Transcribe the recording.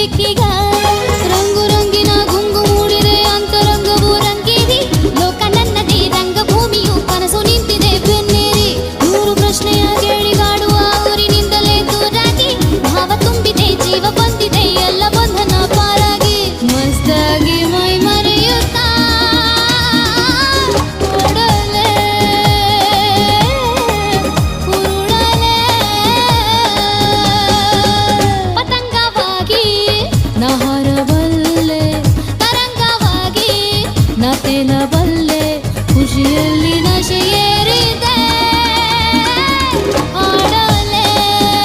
ದಿಕ್ಕಿಗ ರಂಗು ರಂಗಿನ ಗುಂಗು ಮೂಡಿದೆ ಅಂತರಂಗವು ರಂಗೇರಿ ಲೋಕ ನನ್ನದೇ ರಂಗಭೂಮಿಯು ಕನಸು ನಿಂತಿದೆ ಬೆನ್ನೇರಿ ನೂರು ಪ್ರಶ್ನೆಯ ಕೇಳಿಗಾಡುವ ಊರಿನಿಂದಲೇ ದೂರಾಗಿ ಭಾವ ತುಂಬಿದೆ ಜೀವ ಬಂದಿದೆ ಎಲ್ಲ ಬಂಧನ ಪಾರಾಗಿ ಮಸ್ತಾಗಿ ಮೈ ಮರೆಯುತ್ತಾ ಒಡಲೆ ಉರುಳಲೆ ಪತಂಗವಾಗಿ ನಾ ಹಾರಬಲ್ಲೆ ತರಂಗವಾಗಿ ನಾ ತೇಲಬಲ್ಲೆ